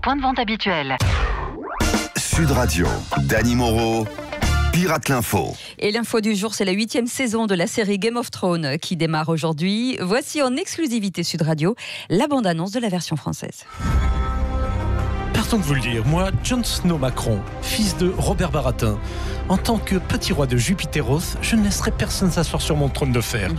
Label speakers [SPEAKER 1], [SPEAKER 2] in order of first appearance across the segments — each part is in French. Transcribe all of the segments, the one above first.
[SPEAKER 1] points de vente habituels.
[SPEAKER 2] Sud Radio, Dany Moreau, Pirate l'Info.
[SPEAKER 3] Et l'info du jour, c'est la 8e saison de la série Game of Thrones qui démarre aujourd'hui. Voici en exclusivité Sud Radio la bande-annonce de la version française.
[SPEAKER 4] Pardon de vous le dire, moi, Jon Snow Macron, fils de Robert Baratin, en tant que petit roi de Jupiteros, je ne laisserai personne s'asseoir sur mon trône de fer.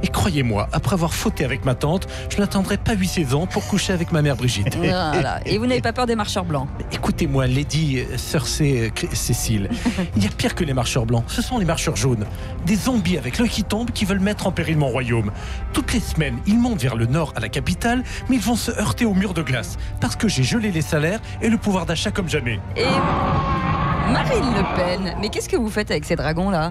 [SPEAKER 4] Et croyez-moi, après avoir fauté avec ma tante, je n'attendrai pas 8 saisons pour coucher avec ma mère Brigitte.
[SPEAKER 3] Voilà. Et vous n'avez pas peur des marcheurs blancs?
[SPEAKER 4] Écoutez-moi, Lady Cersei Cécile, il y a pire que les marcheurs blancs, ce sont les marcheurs jaunes. Des zombies avec l'œil qui tombe qui veulent mettre en péril mon royaume. Toutes les semaines, ils montent vers le nord à la capitale, mais ils vont se heurter au mur de glace, parce que j'ai gelé les salaires et le pouvoir d'achat comme jamais.
[SPEAKER 3] Et Marine Le Pen, mais qu'est-ce que vous faites avec ces dragons-là?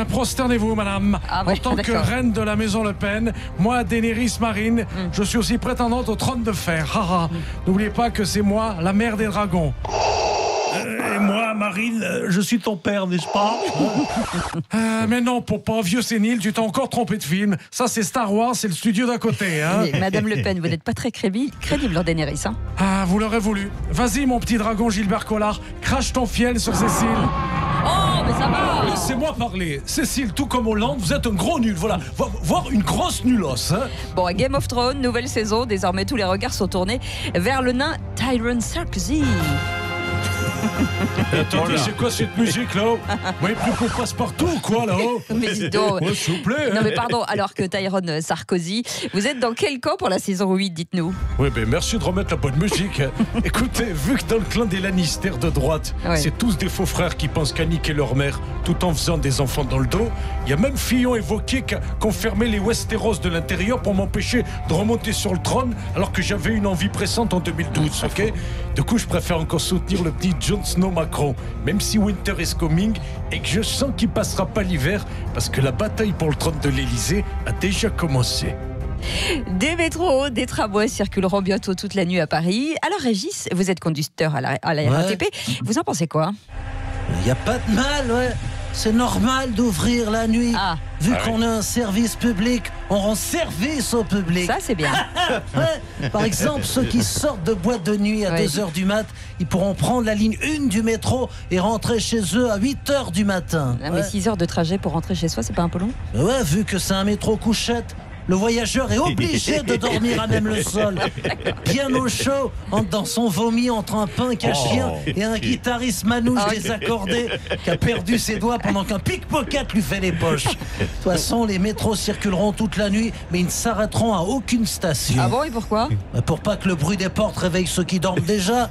[SPEAKER 4] Prosternez-vous, madame.
[SPEAKER 3] Ouais,
[SPEAKER 4] en tant que reine de la maison Le Pen, moi, Daenerys Marine, je suis aussi prétendante au trône de fer. N'oubliez pas que c'est moi, la mère des dragons. Et moi, Marine, je suis ton père, n'est-ce pas? Mais non, papa, vieux sénile, tu t'es encore trompé de film. Ça, c'est Star Wars, c'est le studio d'à côté. Hein.
[SPEAKER 3] Oui, Madame Le Pen, vous n'êtes pas très crédible, Daenerys. Hein.
[SPEAKER 4] Ah, vous l'aurez voulu. Vas-y, mon petit dragon Gilbert Collard, crache ton fiel sur Cécile.
[SPEAKER 3] Oh, mais ça va!
[SPEAKER 4] Laissez-moi parler. Cécile, tout comme Hollande, vous êtes un gros nul. Voilà, voire une grosse nulos. Hein.
[SPEAKER 3] Bon, à Game of Thrones, nouvelle saison. Désormais, tous les regards sont tournés vers le nain Tyrion Sarkozy.
[SPEAKER 4] Attendez, c'est quoi cette musique là-haut? Oui, plus qu'on passe partout, quoi, là-haut?
[SPEAKER 3] Mais dis donc.
[SPEAKER 4] Ouais, s'il vous plaît.
[SPEAKER 3] Non, mais pardon, alors que Tyrion Sarkozy, vous êtes dans quel camp pour la saison 8, dites-nous?
[SPEAKER 4] Oui, ben merci de remettre la bonne musique. Écoutez, vu que dans le clan des Lannister de droite, c'est tous des faux frères qui pensent qu'à niquer leur mère tout en faisant des enfants dans le dos, il y a même Fillon et Wauquiez qui ont fermé les Westeros de l'intérieur pour m'empêcher de remonter sur le trône alors que j'avais une envie pressante en 2012, ok? Du coup, je préfère encore soutenir le petit Jon Snow Macron, même si Winter is coming et que je sens qu'il passera pas l'hiver parce que la bataille pour le trône de l'Elysée a déjà commencé.
[SPEAKER 3] Des métros, des tramways circuleront bientôt toute la nuit à Paris. Alors Régis, vous êtes conducteur à la RATP, vous en pensez quoi?
[SPEAKER 5] Il n'y a pas de mal, ouais. C'est normal d'ouvrir la nuit. Vu qu'on a un service public, on rend service au public.
[SPEAKER 3] Ça, c'est bien.
[SPEAKER 5] Ouais. Par exemple, ceux qui sortent de boîte de nuit à 2h du mat, ils pourront prendre la ligne 1 du métro et rentrer chez eux à 8h du matin.
[SPEAKER 3] Mais 6 heures de trajet pour rentrer chez soi, c'est pas un peu long?
[SPEAKER 5] Ouais, vu que c'est un métro couchette, le voyageur est obligé de dormir à même le sol, bien au chaud, dans son vomi entre un punk à chien et un guitariste manouche désaccordé qui a perdu ses doigts pendant qu'un pickpocket lui fait les poches. De toute façon, les métros circuleront toute la nuit, mais ils ne s'arrêteront à aucune station.
[SPEAKER 3] Ah bon, et pourquoi?
[SPEAKER 5] Pour pas que le bruit des portes réveille ceux qui dorment déjà.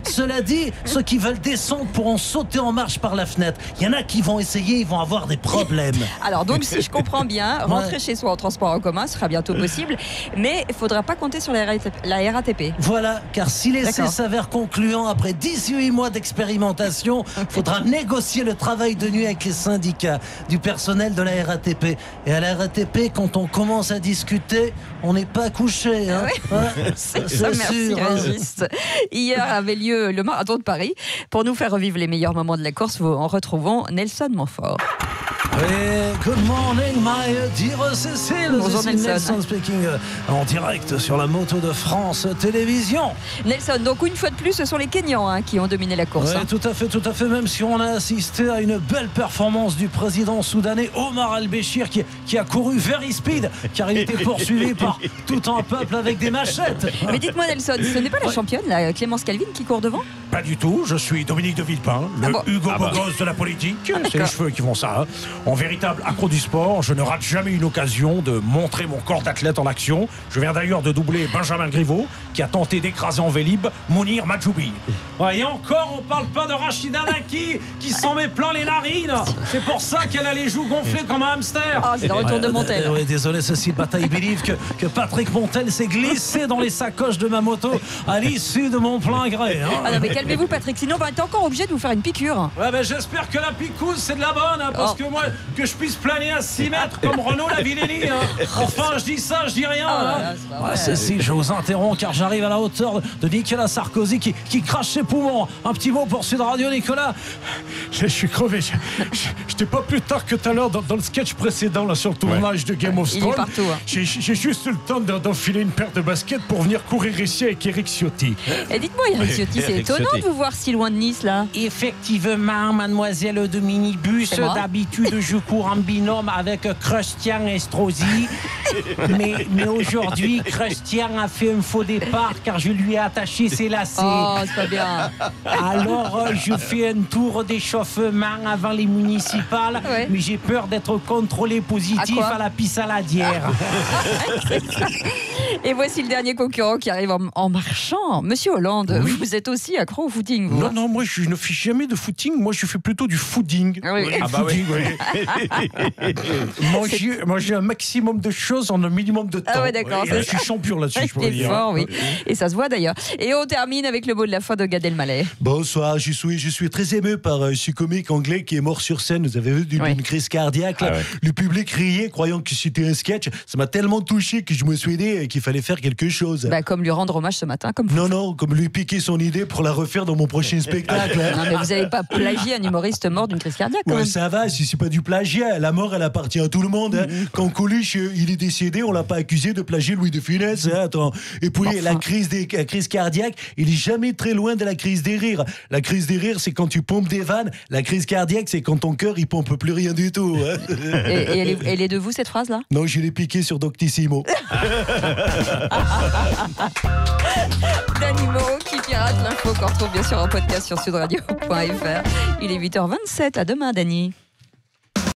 [SPEAKER 5] Cela dit, ceux qui veulent descendre pourront sauter en marche par la fenêtre. Il y en a qui vont essayer, ils vont avoir des problèmes.
[SPEAKER 3] Alors donc, si je comprends bien, rentrer chez soi en transport en commun sera bientôt possible, mais il ne faudra pas compter sur la RATP.
[SPEAKER 5] Voilà, car si l'essai s'avère concluant après 18 mois d'expérimentation, il faudra négocier le travail de nuit avec les syndicats du personnel de la RATP. Et à la RATP, quand on commence à discuter, on n'est pas couché. Hein.
[SPEAKER 3] C'est ça, merci Régis. Hier avait lieu le marathon de Paris. Pour nous faire revivre les meilleurs moments de la course, en retrouvons Nelson Montfort.
[SPEAKER 5] Good morning, my dear Cécile.
[SPEAKER 3] Bonjour
[SPEAKER 5] Nelson speaking en direct sur la Moto de France Télévisions.
[SPEAKER 3] Nelson, donc une fois de plus, ce sont les Kenyans qui ont dominé la course.
[SPEAKER 5] Tout à fait, même si on a assisté à une belle performance du président soudanais Omar al-Béchir qui a couru very speed car il était poursuivi par tout un peuple avec des machettes.
[SPEAKER 3] Mais dites-moi Nelson, ce n'est pas la championne, la Clémence Calvin, qui court devant?
[SPEAKER 4] Pas du tout, je suis Dominique de Villepin, le Hugo Bogos de la politique. C'est les cheveux qui font ça. En véritable accro du sport, je ne rate jamais une occasion de montrer mon corps d'athlète en action. Je viens d'ailleurs de doubler Benjamin Griveaux, qui a tenté d'écraser en Vélib Mounir Majoubi. Et encore, on parle pas de Rachida Daki, qui s'en met plein les narines. C'est pour ça qu'elle a les joues gonflées comme un hamster.
[SPEAKER 3] C'est le retour de Montel.
[SPEAKER 5] Désolé, ceci bataille believe que Patrick Montel s'est glissé dans les sacoches de ma moto à l'issue de mon plein gré.
[SPEAKER 3] Non, mais calmez-vous, Patrick. Sinon, on va être encore obligé de vous faire une piqûre.
[SPEAKER 4] Ouais, ben j'espère que la picouse, c'est de la bonne, hein, parce que moi, que je puisse planer à 6 mètres comme Renaud Lavillenie. Hein. Enfin, je dis ça, je dis rien.
[SPEAKER 5] Si, je vous interromps car j'arrive à la hauteur de Nicolas Sarkozy qui crache ses poumons. Un petit mot pour Sud Radio, Nicolas.
[SPEAKER 4] Je suis crevé. J'étais pas plus tard que tout à l'heure dans le sketch précédent là, sur le tournage de Game of Thrones.
[SPEAKER 3] Il est partout. Hein.
[SPEAKER 4] J'ai juste eu le temps d'enfiler une paire de baskets pour venir courir ici avec Eric Ciotti.
[SPEAKER 3] Et dites-moi, Eric Ciotti, c'est étonnant de vous voir si loin de Nice là.
[SPEAKER 5] Effectivement, mademoiselle de minibus, d'habitude je cours en binôme avec Christian Estrosi. mais aujourd'hui, Christian a fait un faux départ car je lui ai attaché ses lacets.
[SPEAKER 3] Oh, c'est pas bien.
[SPEAKER 5] Alors, je fais un tour d'échauffement avant les municipales, mais j'ai peur d'être contrôlé positif à la pissaladière.
[SPEAKER 3] Et voici le dernier concurrent qui arrive en marchant. Monsieur Hollande, vous êtes aussi accro au footing, vous?
[SPEAKER 4] Non, moi je ne fais jamais de footing, moi je fais plutôt du fooding.
[SPEAKER 3] Oui.
[SPEAKER 4] Ah bah oui. manger un maximum de choses en un minimum de temps.
[SPEAKER 3] Ah ouais, d'accord.
[SPEAKER 4] Je suis champion là-dessus, je peux dire.
[SPEAKER 3] Fort, oui. Et ça se voit d'ailleurs. Et on termine avec le mot de la foi de Gad Elmaleh.
[SPEAKER 1] Bonsoir, je suis très ému par ce comique anglais qui est mort sur scène. Vous avez vu d'une crise cardiaque. Là. Le public riait, croyant que c'était un sketch. Ça m'a tellement touché que je me suis dit qu'il fallait faire quelque chose.
[SPEAKER 3] Comme lui rendre hommage ce matin.
[SPEAKER 1] Non, comme lui piquer son idée pour la refaire dans mon prochain spectacle.
[SPEAKER 3] Non, mais vous n'allez pas plagier un humoriste mort d'une crise cardiaque. Quand même.
[SPEAKER 1] Ça va, si c'est pas du plagiat. La mort, elle appartient à tout le monde. Hein. Quand Coluche, il est décédé, on l'a pas accusé de plagier Louis de Funès. Hein. Attends. Et puis, la crise cardiaque, il est jamais très loin de la crise des rires. La crise des rires, c'est quand tu pompes des vannes. La crise cardiaque, c'est quand ton cœur, il pompe plus rien du tout. Hein.
[SPEAKER 3] Et elle est de vous, cette phrase-là?
[SPEAKER 1] Non, je l'ai piqué sur Doctissimo.
[SPEAKER 3] Dany Moreau qui pirate l'info qu'on retrouve bien sûr en podcast sur sudradio.fr. Il est 8h27. À demain, Dany.